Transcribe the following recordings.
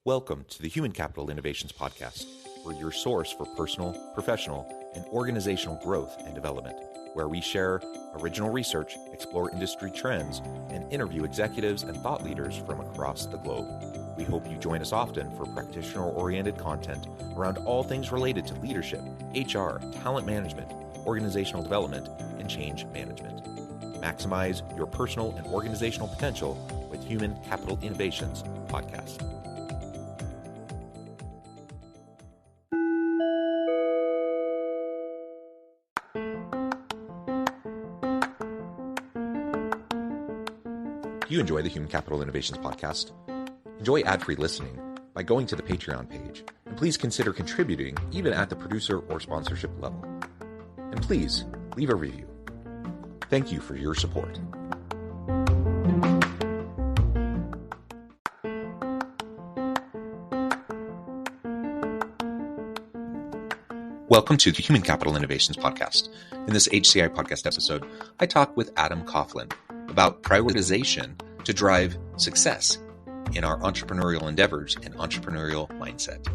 Welcome to the Human Capital Innovations Podcast. We're your source for personal, professional, and organizational growth and development, where we share original research, explore industry trends, and interview executives and thought leaders from across the globe. We hope you join us often for practitioner-oriented content around all things related to leadership, HR, talent management, organizational development, and change management. Maximize your personal and organizational potential with Human Capital Innovations Podcast. If you enjoy the Human Capital Innovations Podcast, enjoy ad-free listening by going to the Patreon page, and please consider contributing even at the producer or sponsorship level. And please leave a review. Thank you for your support. Welcome to the Human Capital Innovations Podcast. In this HCI Podcast episode, I talk with Adam Coughlin about prioritization to drive success in our entrepreneurial endeavors and entrepreneurial mindset.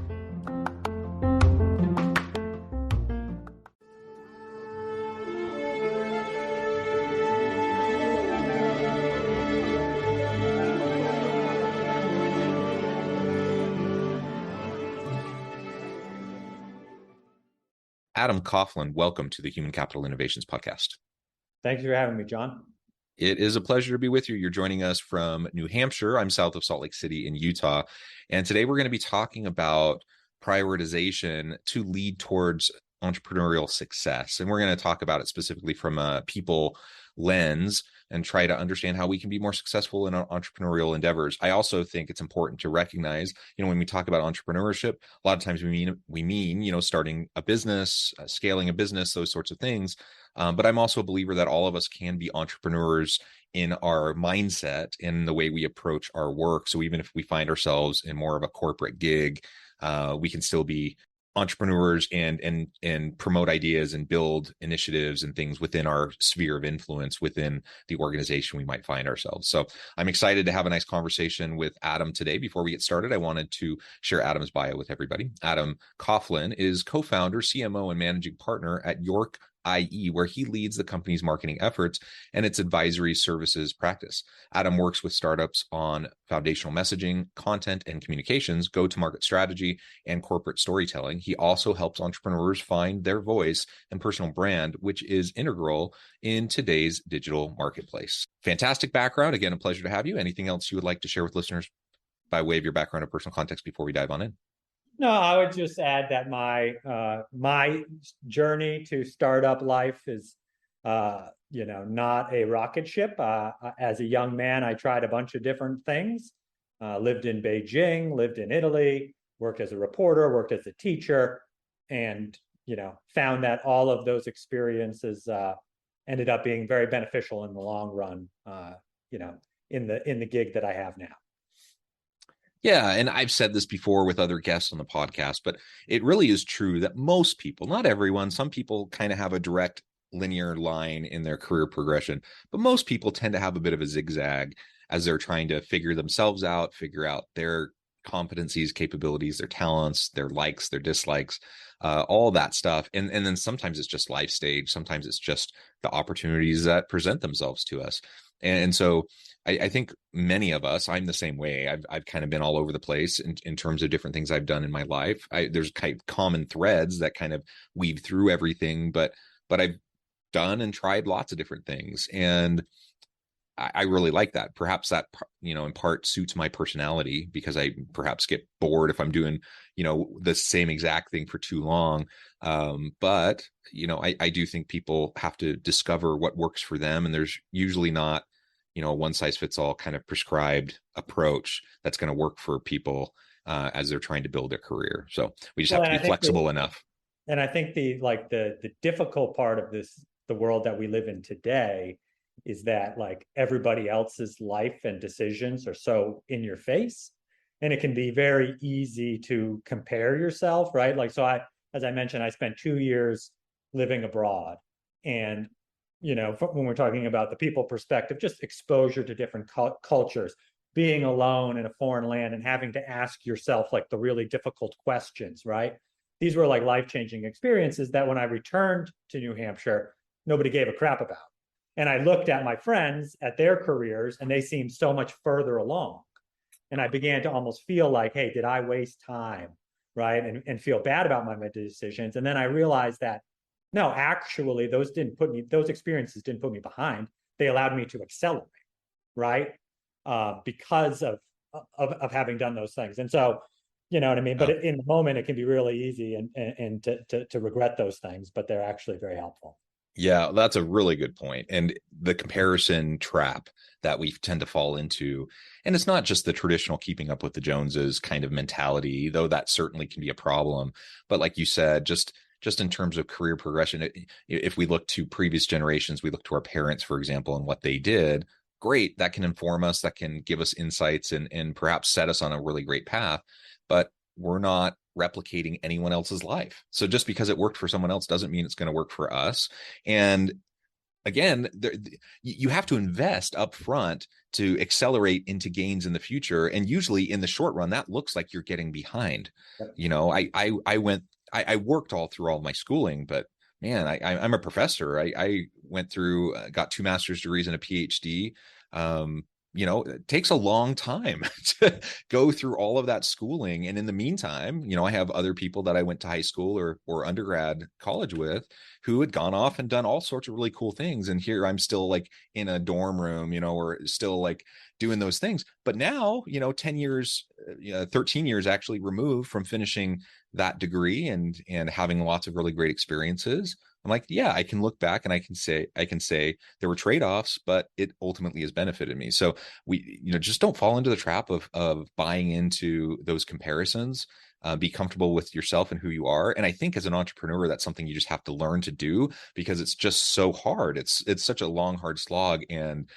Adam Coughlin, welcome to the Human Capital Innovations Podcast. Thanks for having me, John. It is a pleasure to be with you. You're joining us from New Hampshire. I'm south of Salt Lake City in Utah. And today we're going to be talking about prioritization to lead towards entrepreneurial success. And we're going to talk about it specifically from a people lens and try to understand how we can be more successful in our entrepreneurial endeavors. I also think it's important to recognize, when we talk about entrepreneurship, a lot of times we mean, starting a business, scaling a business, those sorts of things. But I'm also a believer that all of us can be entrepreneurs in our mindset, in the way we approach our work. So even if we find ourselves in more of a corporate gig, we can still be entrepreneurs and promote ideas and build initiatives and things within our sphere of influence within the organization we might find ourselves. So I'm excited to have a nice conversation with Adam today. Before we get started, I wanted to share Adam's bio with everybody. Adam Coughlin is co-founder, CMO, and managing partner at York IE, where he leads the company's marketing efforts and its advisory services practice. Adam works with startups on foundational messaging, content and communications, go-to-market strategy, and corporate storytelling. He also helps entrepreneurs find their voice and personal brand, which is integral in today's digital marketplace. Fantastic background. Again, a pleasure to have you. Anything else you would like to share with listeners by way of your background or personal context before we dive on in? No, I would just add that my journey to startup life is, not a rocket ship. As a young man, I tried a bunch of different things. Lived in Beijing, lived in Italy, worked as a reporter, worked as a teacher, and found that all of those experiences ended up being very beneficial in the long run. In the gig that I have now. Yeah, and I've said this before with other guests on the podcast, but it really is true that most people, not everyone, some people kind of have a direct linear line in their career progression, but most people tend to have a bit of a zigzag as they're trying to figure themselves out, figure out their competencies, capabilities, their talents, their likes, their dislikes, all that stuff. And then sometimes it's just life stage. Sometimes it's just the opportunities that present themselves to us. And so I think many of us, I'm the same way. I've kind of been all over the place in terms of different things I've done in my life. There's kind of common threads that kind of weave through everything, but I've done and tried lots of different things. And I really like that. Perhaps that, in part suits my personality, because I perhaps get bored if I'm doing, the same exact thing for too long. But I do think people have to discover what works for them. And there's usually not, a one size fits all kind of prescribed approach that's going to work for people as they're trying to build their career. So we just have to be flexible enough. And I think the difficult part of the world that we live in today is that everybody else's life and decisions are so in your face, and it can be very easy to compare yourself, right? As I mentioned, I spent 2 years living abroad, and when we're talking about the people perspective, just exposure to different cultures, being alone in a foreign land and having to ask yourself like the really difficult questions, right? These were like life-changing experiences that when I returned to New Hampshire, nobody gave a crap about. And I looked at my friends at their careers and they seemed so much further along. And I began to almost feel like, hey, did I waste time? Right. And feel bad about my decisions. And then I realized that no, actually, those experiences didn't put me behind. They allowed me to accelerate, right? Because of having done those things. And so, you know what I mean? But in the moment, it can be really easy and to regret those things, but they're actually very helpful. Yeah, that's a really good point. And the comparison trap that we tend to fall into, and it's not just the traditional keeping up with the Joneses kind of mentality, though that certainly can be a problem. But like you said, just in terms of career progression, if we look to previous generations, we look to our parents, for example, and what they did, great, that can inform us, that can give us insights and perhaps set us on a really great path. But we're not replicating anyone else's life. So just because it worked for someone else doesn't mean it's going to work for us. And again, you have to invest up front to accelerate into gains in the future. And usually in the short run, that looks like you're getting behind. Yep. You know, I worked all through all of my schooling, but man, I'm a professor. I went through, got 2 master's degrees and a PhD. You know, it takes a long time to go through all of that schooling. And in the meantime, you know, I have other people that I went to high school or undergrad college with who had gone off and done all sorts of really cool things. And here I'm still like in a dorm room, you know, or still like doing those things. But now, you know, 10 years, 13 years actually removed from finishing that degree and having lots of really great experiences, I'm like, yeah, I can look back and I can say there were trade-offs, but it ultimately has benefited me. So we, you know, just don't fall into the trap of buying into those comparisons. Be comfortable with yourself and who you are. And I think as an entrepreneur, that's something you just have to learn to do because it's just so hard. It's such a long, hard slog. And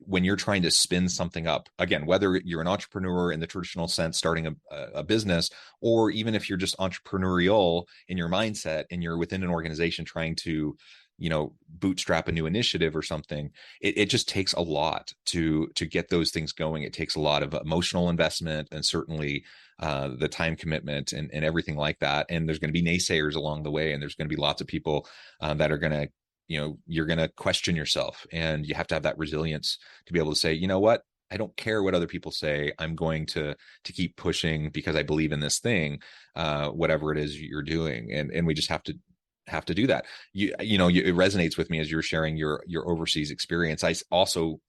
when you're trying to spin something up, again, whether you're an entrepreneur in the traditional sense, starting a business, or even if you're just entrepreneurial in your mindset and you're within an organization trying to, you know, bootstrap a new initiative or something, it just takes a lot to get those things going. It takes a lot of emotional investment and certainly the time commitment and everything like that. And there's going to be naysayers along the way. And there's going to be lots of people that are going to, you know, you're going to question yourself, and you have to have that resilience to be able to say, you know what, I don't care what other people say. I'm going to keep pushing because I believe in this thing, whatever it is you're doing. And we just have to do that. You know, it resonates with me as you're sharing your overseas experience. I also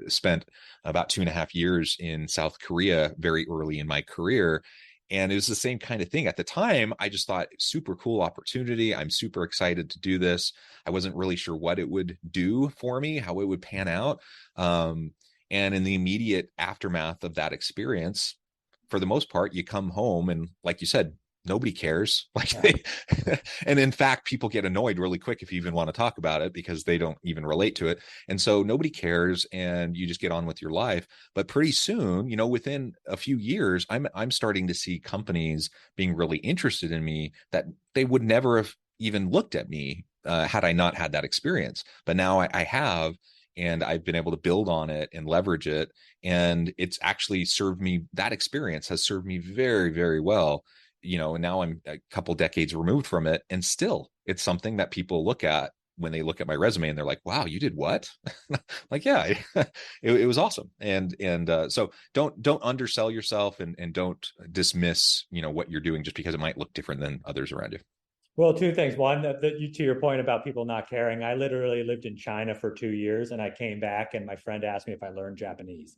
spent about 2.5 years in South Korea very early in my career. And it was the same kind of thing. At the time, I just thought super cool opportunity. I'm super excited to do this. I wasn't really sure what it would do for me, how it would pan out. And in the immediate aftermath of that experience, for the most part, you come home and like you said, nobody cares. Like and in fact, people get annoyed really quick if you even want to talk about it because they don't even relate to it. And so nobody cares and you just get on with your life. But pretty soon, you know, within a few years, I'm starting to see companies being really interested in me that they would never have even looked at me had I not had that experience. But now I have, and I've been able to build on it and leverage it. And it's actually served me, that experience has served me very, very well. You know, and now I'm a couple decades removed from it, and still it's something that people look at when they look at my resume and they're like, wow, you did what? Like, yeah, it was awesome. And so don't undersell yourself and don't dismiss, you know, what you're doing just because it might look different than others around you. Well, 2 things. One, to your point about people not caring, I literally lived in China for 2 years and I came back and my friend asked me if I learned Japanese.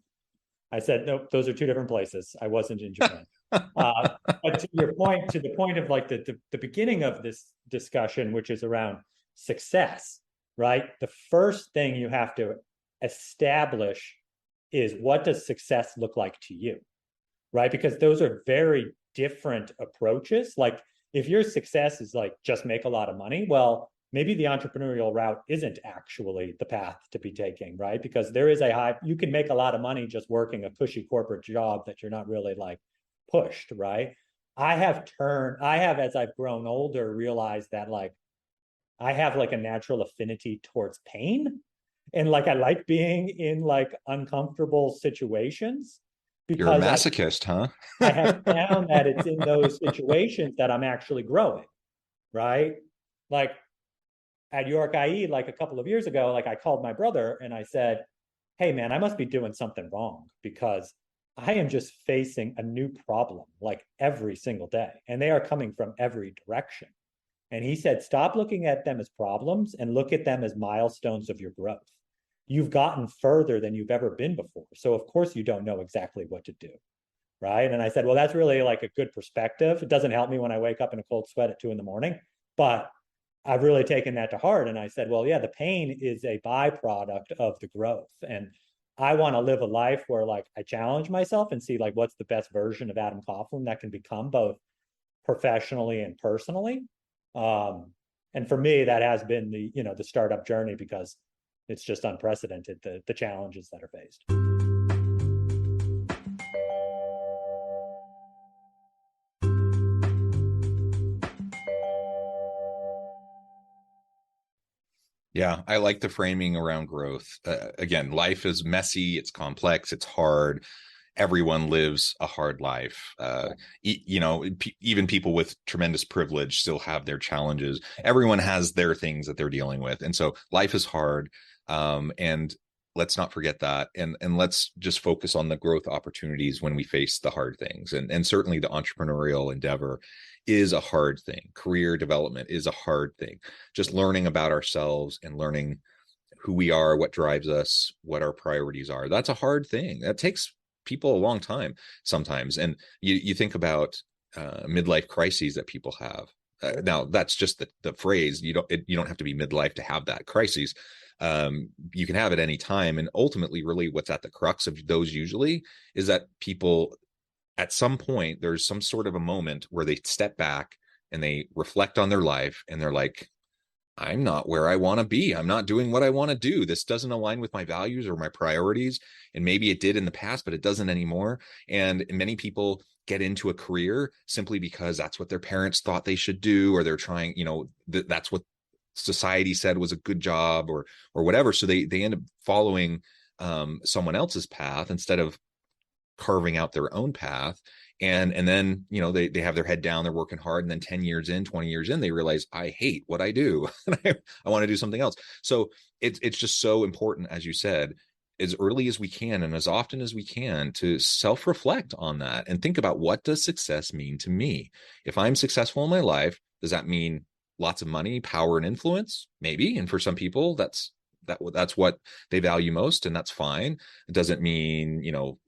I said, nope, those are 2 different places. I wasn't in Japan. But to your point, to the point of like the beginning of this discussion, which is around success, right? The first thing you have to establish is what does success look like to you, right? Because those are very different approaches. Like if your success is like just make a lot of money, well, maybe the entrepreneurial route isn't actually the path to be taking, right? Because there is you can make a lot of money just working a cushy corporate job that you're not really like pushed, right? I have, as I've grown older, realized that like I have like a natural affinity towards pain. And like I like being in like uncomfortable situations You're a because masochist, I have huh? found that it's in those situations that I'm actually growing, right? Like at York IE, like a couple of years ago, like I called my brother and I said, hey man, I must be doing something wrong because I am just facing a new problem like every single day. And they are coming from every direction. And he said, stop looking at them as problems and look at them as milestones of your growth. You've gotten further than you've ever been before. So, of course, you don't know exactly what to do. Right. And I said, well, that's really like a good perspective. It doesn't help me when I wake up in a cold sweat at 2 a.m, but I've really taken that to heart. And I said, well, yeah, the pain is a byproduct of the growth. And I want to live a life where like I challenge myself and see like what's the best version of Adam Coughlin that can become both professionally and personally. Um, and for me, that has been the startup journey because it's just unprecedented, the challenges that are faced. Yeah, I like the framing around growth. Again, life is messy, it's complex, it's hard. Everyone lives a hard life. Even people with tremendous privilege still have their challenges. Everyone has their things that they're dealing with. And so life is hard. And let's not forget that. And let's just focus on the growth opportunities when we face the hard things. And certainly the entrepreneurial endeavor is a hard thing. Career development is a hard thing. Just learning about ourselves and learning who we are, what drives us, what our priorities are. That's a hard thing. That takes people a long time sometimes. And you think about midlife crises that people have. Now that's just the phrase. You don't have to be midlife to have that crisis. You can have it any time. And ultimately, really what's at the crux of those usually is that people at some point, there's some sort of a moment where they step back and they reflect on their life and they're like, I'm not where I want to be. I'm not doing what I want to do. This doesn't align with my values or my priorities. And maybe it did in the past, but it doesn't anymore. And many people get into a career simply because that's what their parents thought they should do, or they're trying, that's what society said was a good job or whatever. So they end up following someone else's path instead of carving out their own path. And then they have their head down, they're working hard, and then 10 years in, 20 years in, they realize I hate what I do. I want to do something else. So it's just so important, as you said, as early as we can and as often as we can, to self-reflect on that and think about, what does success mean to me? If I'm successful in my life, does that mean lots of money, power, and influence? Maybe. And for some people, that's what they value most, and that's fine. It doesn't mean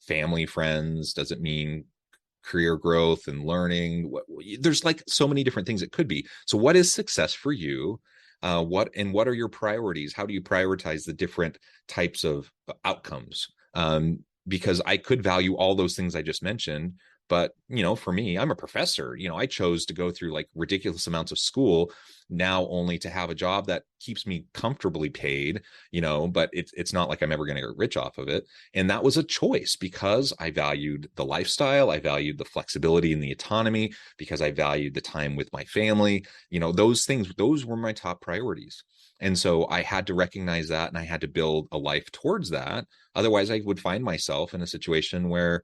family, friends, doesn't mean career growth and learning. There's like so many different things it could be. So what is success for you? What are your priorities? How do you prioritize the different types of outcomes? Because I could value all those things I just mentioned, but for me, I'm a professor. I chose to go through like ridiculous amounts of school now only to have a job that keeps me comfortably paid, but it's not like I'm ever going to get rich off of it. And that was a choice because I valued the lifestyle, I valued the flexibility and the autonomy, because I valued the time with my family. Those things, those were my top priorities. And so I had to recognize that, and I had to build a life towards that. Otherwise, I would find myself in a situation where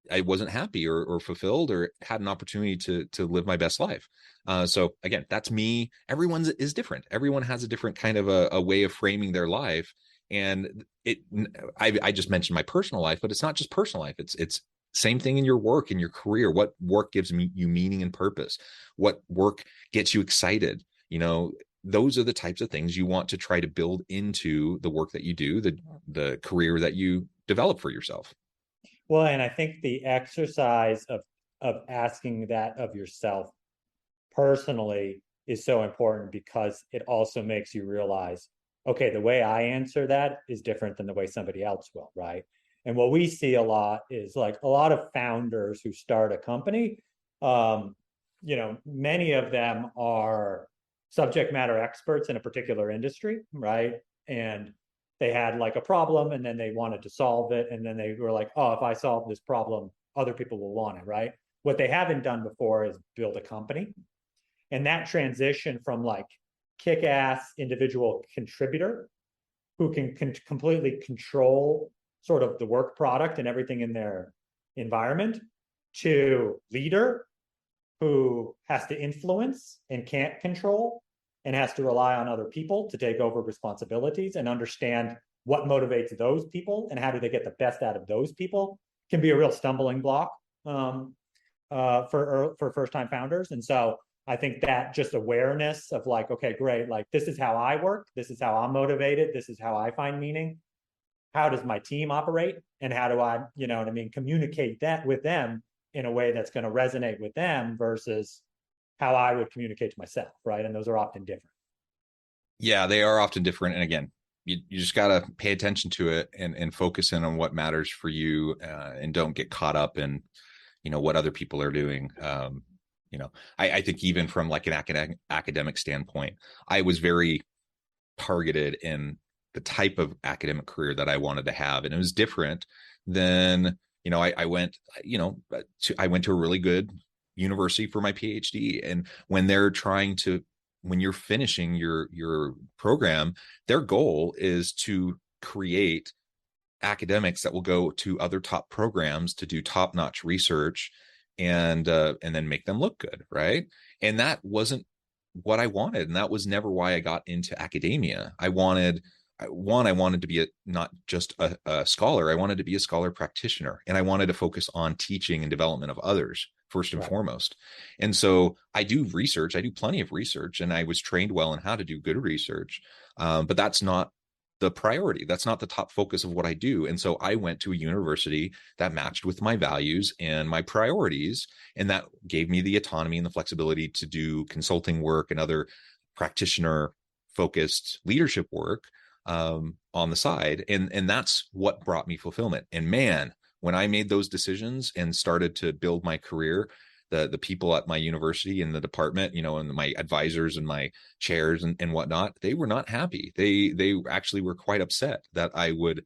I wasn't happy or fulfilled or had an opportunity to live my best life. So again, that's me. Everyone is different. Everyone has a different kind of a way of framing their life. And I just mentioned my personal life, but it's not just personal life. It's same thing in your work, in your career. What work gives you meaning and purpose? What work gets you excited? Those are the types of things you want to try to build into the work that you do, the career that you develop for yourself. Well, and I think the exercise of asking that of yourself personally is so important because it also makes you realize, okay, the way I answer that is different than the way somebody else will, right? And what we see a lot is like a lot of founders who start a company, many of them are subject matter experts in a particular industry, right? And they had like a problem and then they wanted to solve it. And then they were like, oh, if I solve this problem, other people will want it, right? What they haven't done before is build a company. And that transition from like kick-ass individual contributor who can completely control sort of the work product and everything in their environment, to leader who has to influence and can't control and has to rely on other people to take over responsibilities and understand what motivates those people and how do they get the best out of those people, can be a real stumbling block for first-time founders. And so I think that just awareness of like, okay, great, like this is how I work, this is how I'm motivated, this is how I find meaning. How does my team operate? And how do I, you know what I mean, communicate that with them in a way that's going to resonate with them versus how I would communicate to myself, right? And those are often different. Yeah, they are often different. And again, you just got to pay attention to it and focus in on what matters for you, and don't get caught up in, you know, what other people are doing. You know, I think even from like an academic standpoint, I was very targeted in the type of academic career that I wanted to have. And it was different than, you know, I went to a really good university for my PhD. And when when you're finishing your program, their goal is to create academics that will go to other top programs to do top-notch research and then make them look good, right? And that wasn't what I wanted, and that was never why I got into academia. I wanted to be not just a scholar. I wanted to be a scholar practitioner, and I wanted to focus on teaching and development of others first and foremost. And so I do research. I do plenty of research, and I was trained well in how to do good research. But that's not the priority. That's not the top focus of what I do. And so I went to a university that matched with my values and my priorities, and that gave me the autonomy and the flexibility to do consulting work and other practitioner focused leadership work on the side. And that's what brought me fulfillment. And man, when I made those decisions and started to build my career, the people at my university and the department, you know, and my advisors and my chairs and whatnot, they were not happy. They actually were quite upset that I would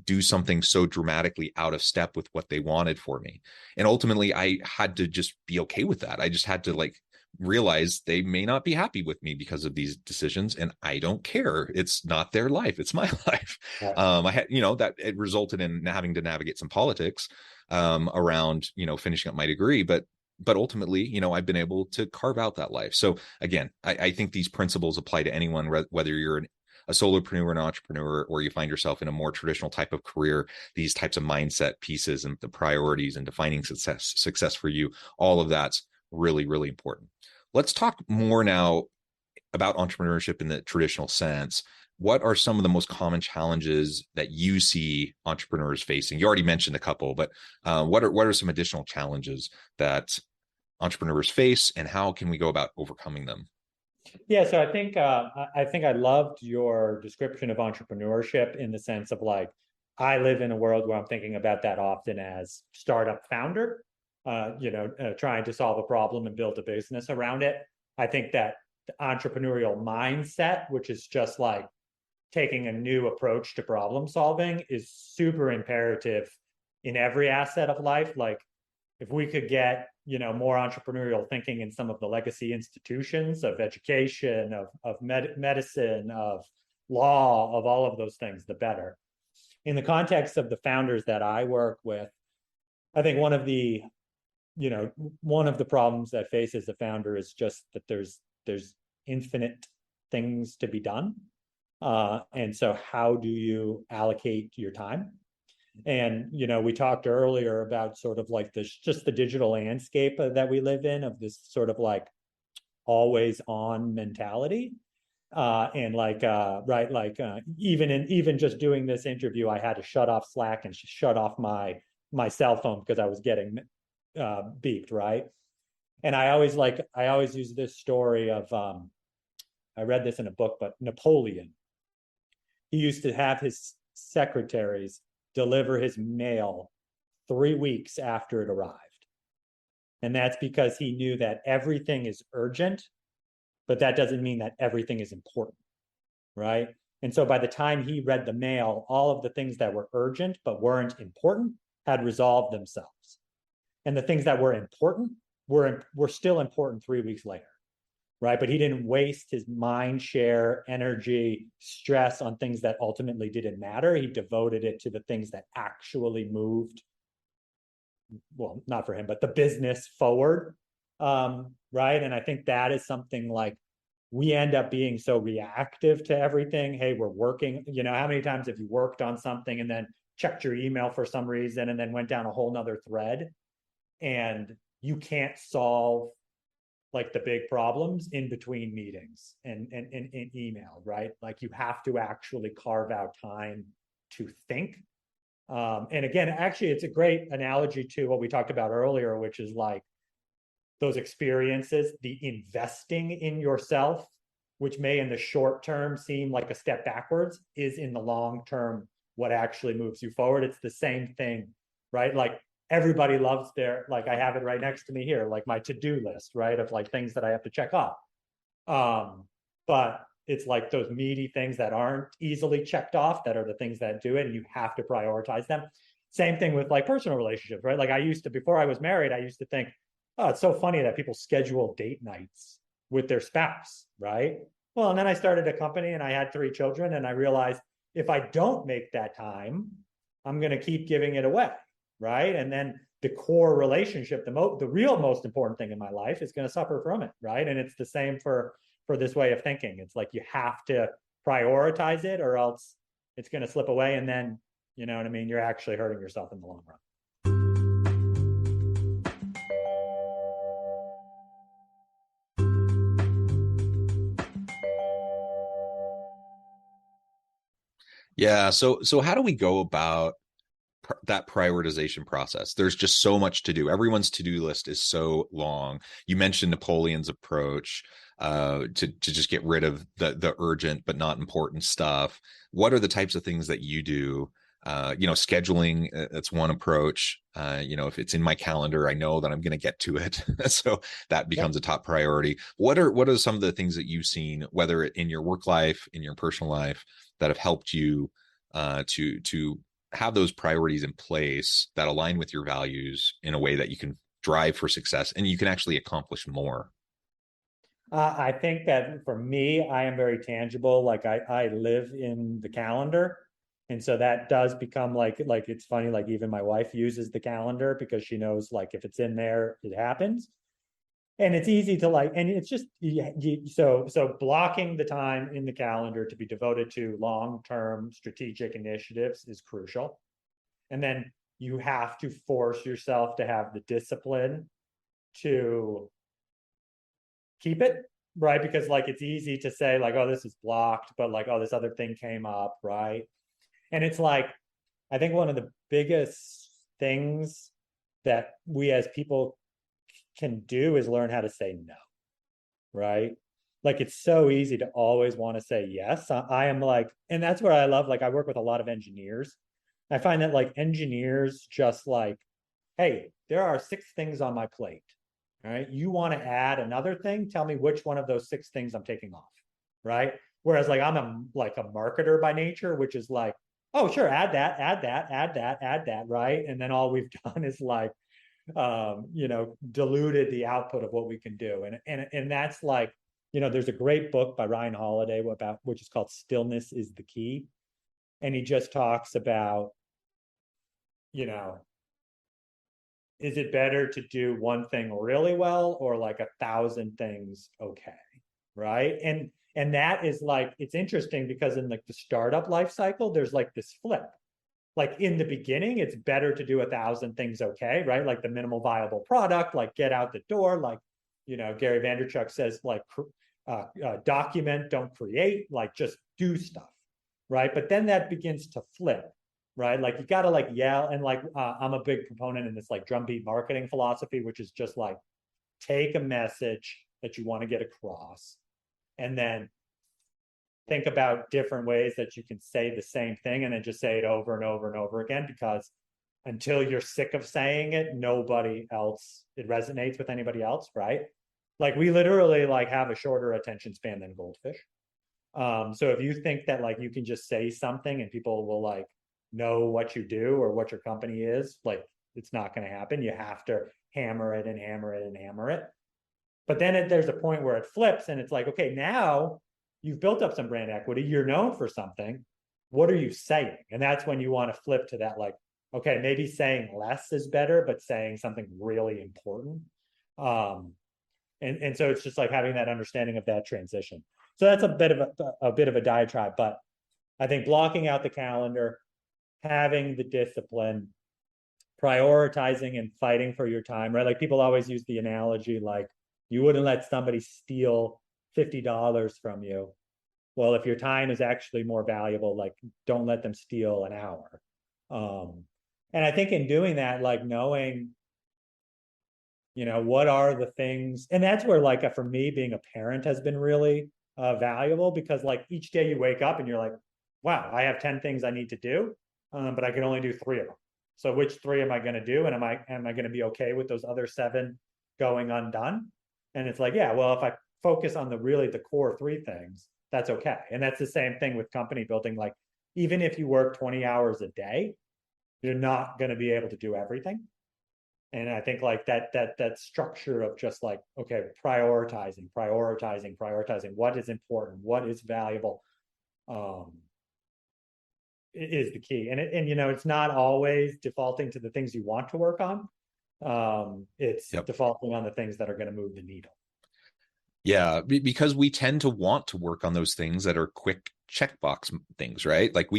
do something so dramatically out of step with what they wanted for me. And ultimately, I had to just be okay with that. I just had to like realize they may not be happy with me because of these decisions, and I don't care. It's not their life, it's my life. I had, you know, that it resulted in having to navigate some politics around, you know, finishing up my degree, but ultimately, you know, I've been able to carve out that life. So again, I think these principles apply to anyone, whether you're a solopreneur, an entrepreneur, or you find yourself in a more traditional type of career. These types of mindset pieces and the priorities and defining success for you, all of that's really, really important. Let's talk more now about entrepreneurship in the traditional sense. What are some of the most common challenges that you see entrepreneurs facing? You already mentioned a couple, but what are some additional challenges that entrepreneurs face, and how can we go about overcoming them? Yeah, so I think I loved your description of entrepreneurship in the sense of like, I live in a world where I'm thinking about that often as startup founder, trying to solve a problem and build a business around it. I think that the entrepreneurial mindset, which is just like taking a new approach to problem solving, is super imperative in every asset of life. Like if we could get, more entrepreneurial thinking in some of the legacy institutions of education, of medicine, of law, of all of those things, the better. In the context of the founders that I work with, I think one of the problems that faces a founder is just that there's infinite things to be done. And so how do you allocate your time? And, we talked earlier about sort of like this, just the digital landscape that we live in, of this sort of like always on mentality. Even just doing this interview, I had to shut off Slack and shut off my cell phone because I was getting beeped, right? And I always use this story of, I read this in a book, but Napoleon, he used to have his secretaries deliver his mail 3 weeks after it arrived. And that's because he knew that everything is urgent, but that doesn't mean that everything is important, right? And so by the time he read the mail, all of the things that were urgent but weren't important had resolved themselves. And the things that were important were still important 3 weeks later. right? But he didn't waste his mind share, energy, stress on things that ultimately didn't matter. He devoted it to the things that actually moved, well, not for him, but the business forward, right? And I think that is something like we end up being so reactive to everything. Hey, we're working, how many times have you worked on something and then checked your email for some reason and then went down a whole nother thread, and you can't solve like the big problems in between meetings and email, right? Like you have to actually carve out time to think. And again, actually, it's a great analogy to what we talked about earlier, which is like those experiences, the investing in yourself, which may in the short term seem like a step backwards, is in the long term what actually moves you forward. It's the same thing, right? Like everybody loves their, like I have it right next to me here, like my to-do list, right? Of like things that I have to check off. But it's like those meaty things that aren't easily checked off that are the things that do it, and you have to prioritize them. Same thing with like personal relationships, right? Like I used to, before I was married, I used to think, oh, it's so funny that people schedule date nights with their spouse, right? Well, and then I started a company and I had 3 children, and I realized if I don't make that time, I'm going to keep giving it away, right? And then the core relationship, the real most important thing in my life, is going to suffer from it, right? And it's the same for this way of thinking. It's like you have to prioritize it, or else it's going to slip away, and then, you know what I mean, you're actually hurting yourself in the long run. Yeah. So how do we go about that prioritization process? There's just so much to do. Everyone's to-do list is so long. You mentioned Napoleon's approach to just get rid of the urgent but not important stuff. What are the types of things that you do? Scheduling, that's one approach. If it's in my calendar, I know that I'm going to get to it. So that becomes a top priority. What are some of the things that you've seen, whether in your work life, in your personal life, that have helped you to have those priorities in place that align with your values in a way that you can drive for success and you can actually accomplish more? I think that for me, I am very tangible. Like I live in the calendar. And so that does become like it's funny, like even my wife uses the calendar because she knows like if it's in there, it happens. And it's easy to like, and it's just, so blocking the time in the calendar to be devoted to long-term strategic initiatives is crucial. And then you have to force yourself to have the discipline to keep it, right? Because like it's easy to say like, oh, this is blocked, but like, oh, this other thing came up, right? And it's like, I think one of the biggest things that we as people can do is learn how to say no, right? Like it's so easy to always want to say yes. I am like, and that's where I love, like I work with a lot of engineers. I find that like engineers just like, hey, there are 6 things on my plate. All right. You want to add another thing? Tell me which one of those 6 things I'm taking off. Right. Whereas like I'm a marketer by nature, which is like, oh, sure, add that, add that, add that, add that. Right. And then all we've done is like, diluted the output of what we can do. And that's like, there's a great book by Ryan Holiday which is called Stillness is the Key. And he just talks about, is it better to do one thing really well or like 1,000 things okay, right? And that is like, it's interesting because in like the startup life cycle, there's like this flip. Like in the beginning, it's better to do 1,000 things okay, right? Like the minimal viable product, like get out the door, like, Gary Vaynerchuk says, like document, don't create, like just do stuff, right? But then that begins to flip, right? Like you got to like yell, and like I'm a big proponent in this like drumbeat marketing philosophy, which is just like take a message that you want to get across, and then think about different ways that you can say the same thing, and then just say it over and over and over again, because until you're sick of saying it, it resonates with anybody else, right? Like we literally like have a shorter attention span than goldfish. So if you think that like you can just say something and people will like know what you do or what your company is, like it's not going to happen. You have to hammer it and hammer it and hammer it. But then there's a point where it flips and it's like, okay, now you've built up some brand equity. You're known for something. What are you saying? And that's when you want to flip to that, like, okay, maybe saying less is better, but saying something really important. And so it's just like having that understanding of that transition. So that's a bit of a diatribe, but I think blocking out the calendar, having the discipline, prioritizing and fighting for your time, right? Like people always use the analogy, like you wouldn't let somebody steal $50 from you. Well, if your time is actually more valuable, like don't let them steal an hour. And I think in doing that, like knowing, what are the things, and that's where like for me, being a parent has been really valuable, because like each day you wake up and you're like, wow, I have 10 things I need to do, but I can only do 3 of them. So which 3 am I going to do? And am I going to be okay with those other 7 going undone? And it's like, yeah, well, if I focus on the core 3 things, that's okay. And that's the same thing with company building. Like, even if you work 20 hours a day, you're not going to be able to do everything. And I think like that structure of just like, okay, prioritizing what is important, what is valuable, is the key. And it's not always defaulting to the things you want to work on. It's defaulting on the things that are going to move the needle. Yeah, because we tend to want to work on those things that are quick checkbox things, right? Like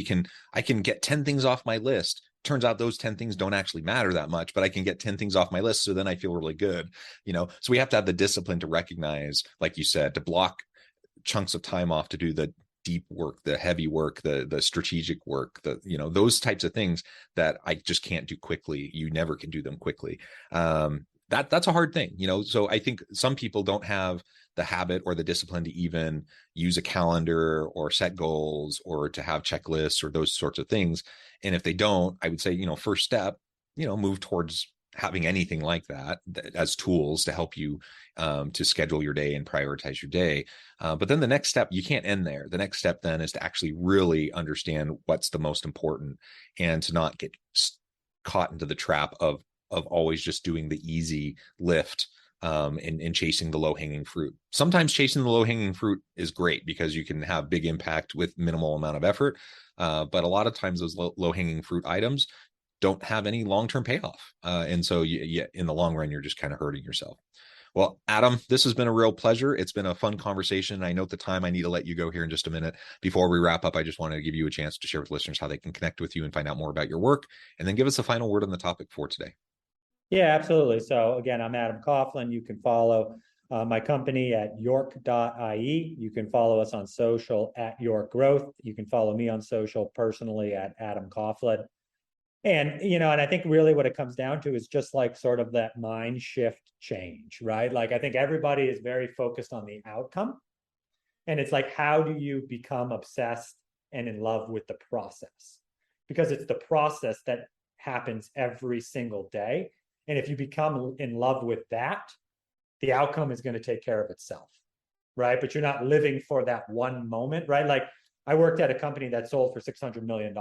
I can get 10 things off my list. Turns out those 10 things don't actually matter that much, but I can get 10 things off my list. So then I feel really good, So we have to have the discipline to recognize, like you said, to block chunks of time off to do the deep work, the heavy work, the strategic work, those types of things that I just can't do quickly. You never can do them quickly. That's a hard thing, So I think some people don't have the habit or the discipline to even use a calendar or set goals or to have checklists or those sorts of things. And if they don't, I would say, first step, move towards having anything like that as tools to help you to schedule your day and prioritize your day. But then the next step, you can't end there. The next step then is to actually really understand what's the most important and to not get caught into the trap of always just doing the easy lift and chasing the low-hanging fruit. Sometimes chasing the low-hanging fruit is great because you can have big impact with minimal amount of effort. But a lot of times those low-hanging fruit items don't have any long-term payoff. And so in the long run, you're just kind of hurting yourself. Well, Adam, this has been a real pleasure. It's been a fun conversation. I note the time. I need to let you go here in just a minute. Before we wrap up, I just wanted to give you a chance to share with listeners how they can connect with you and find out more about your work, and then give us a final word on the topic for today. Yeah, absolutely. So again, I'm Adam Coughlin. You can follow my company at york.ie. You can follow us on social at York Growth. You can follow me on social personally at Adam Coughlin. And, and I think really what it comes down to is just like sort of that mind shift change, right? Like, I think everybody is very focused on the outcome. And it's like, how do you become obsessed and in love with the process? Because it's the process that happens every single day. And if you become in love with that, the outcome is going to take care of itself, right? But you're not living for that one moment, right? Like, I worked at a company that sold for $600 million.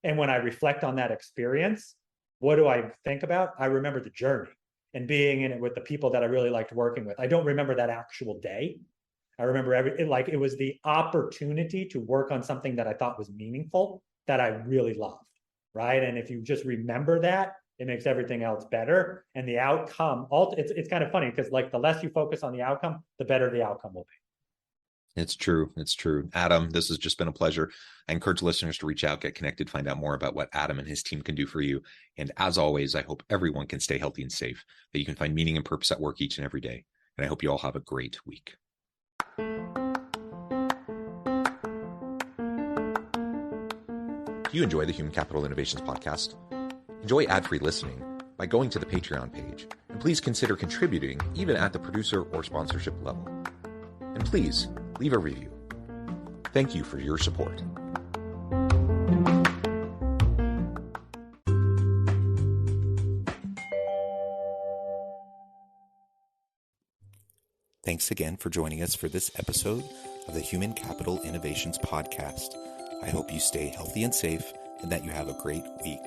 And when I reflect on that experience, what do I think about? I remember the journey and being in it with the people that I really liked working with. I don't remember that actual day. I remember it was the opportunity to work on something that I thought was meaningful, that I really loved, right? And if you just remember that, it makes everything else better. And the outcome, it's kind of funny because like the less you focus on the outcome, the better the outcome will be. It's true. It's true. Adam, this has just been a pleasure. I encourage listeners to reach out, get connected, find out more about what Adam and his team can do for you. And as always, I hope everyone can stay healthy and safe, that you can find meaning and purpose at work each and every day. And I hope you all have a great week. Do you enjoy the Human Capital Innovations podcast? Enjoy ad-free listening by going to the Patreon page. And please consider contributing even at the producer or sponsorship level. And please leave a review. Thank you for your support. Thanks again for joining us for this episode of the Human Capital Innovations Podcast. I hope you stay healthy and safe and that you have a great week.